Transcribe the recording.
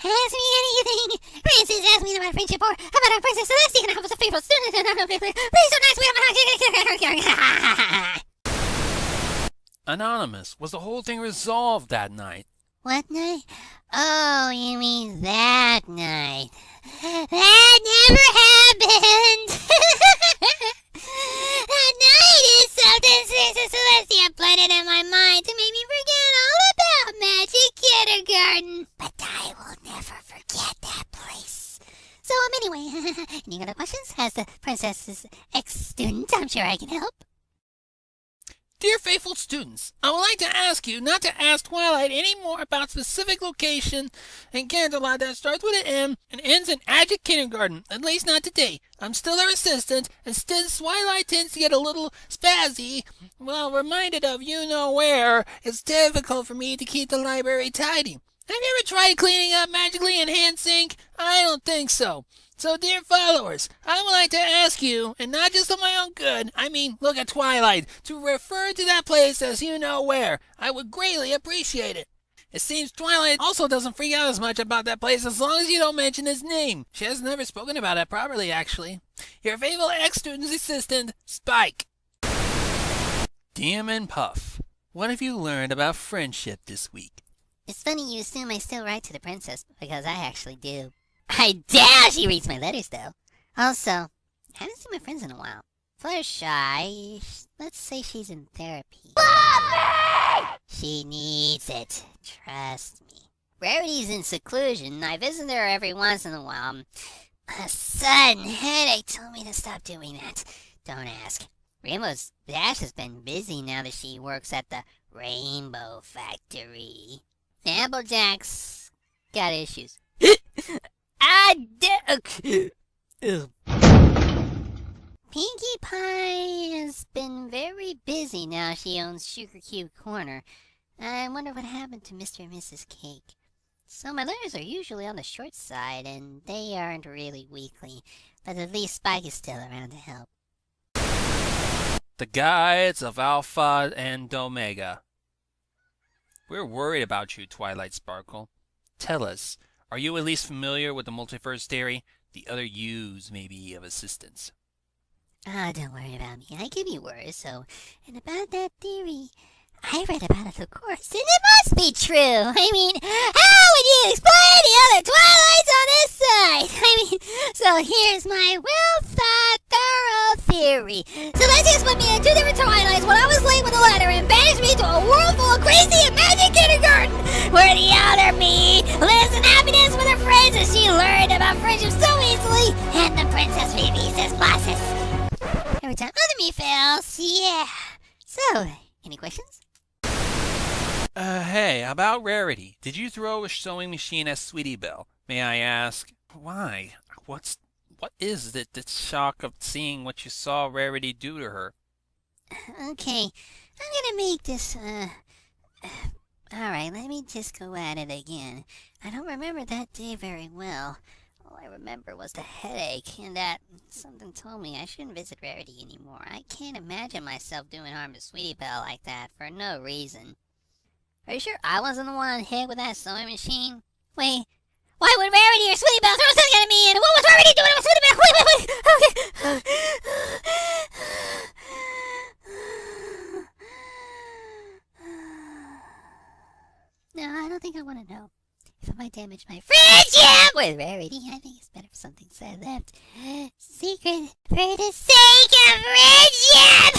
Ask me anything. Princess asked me about friendship or about our Princess Celestia and I was a faithful student and please don't ask me about Anonymous, was the whole thing resolved that night? What night? Oh, you mean that night. That never happened. That night is something Princess Celestia planted in my mind to make me forget all about Magic Kindergarten. But I will never forget that place. So, anyway, any other questions? As the princess's ex-student, I'm sure I can help. Dear faithful students, I would like to ask you not to ask Twilight any more about specific location and candlelight that starts with an M and ends in Magic Kindergarten, at least not today. I'm still her assistant, and since Twilight tends to get a little spazzy, well, reminded of you-know-where, it's difficult for me to keep the library tidy. Have you ever tried cleaning up magically in hand sink? I don't think so. So, dear followers, I would like to ask you, and not just on my own good, I mean look at Twilight, to refer to that place as you-know-where. I would greatly appreciate it. It seems Twilight also doesn't freak out as much about that place as long as you don't mention his name. She has never spoken about it properly, actually. Your faithful ex-student's assistant, Spike. Demon Puff, what have you learned about friendship this week? It's funny you assume I still write to the princess, because I actually do. I doubt she reads my letters, though. Also, I haven't seen my friends in a while. Flutter's shy. Let's say she's in therapy. She needs it. Trust me. Rarity's in seclusion. I visit her every once in a while. A sudden headache told me to stop doing that. Don't ask. Rainbow's Dash has been busy now that she works at the Rainbow Factory. Applejack's got issues. Pinkie Pie has been very busy now she owns Sugar Cube Corner. I wonder what happened to Mr. and Mrs. Cake. So my letters are usually on the short side, and they aren't really weekly, but at least Spike is still around to help. The Guides of Alpha and Omega. We're worried about you, Twilight Sparkle. Tell us, are you at least familiar with the multiverse theory? The other yous may be of assistance. Don't worry about me. I can be worse, so... And about that theory, I read about it, of course, and it must be true. I mean, how would you explain the other Twilights on this side? I mean, so here's my well-thought, thorough theory. Celestia put me in two different Twilights when I was late with a letter and banished me to a world full of crazy and magic kindergarten, where the outer me lives in happiness with her friends, and she learned about friendship so easily, and the princess releases bosses. Every time other me fails, yeah. So, any questions? Hey, about Rarity. Did you throw a sewing machine at Sweetie Belle? May I ask, why? What is it, the shock of seeing what you saw Rarity do to her? Okay, I'm gonna make this, alright, let me just go at it again. I don't remember that day very well. All I remember was the headache, and that something told me I shouldn't visit Rarity anymore. I can't imagine myself doing harm to Sweetie Belle like that for no reason. Are you sure I wasn't the one hit with that sewing machine? Wait, why would Rarity or Sweetie Belle throw something at me, and what was Rarity doing with Sweetie Belle? Wait, okay. No, I don't think I want to know. If it might damage my friendship with Rarity, I think it's better if something said left secret for the sake of friendship.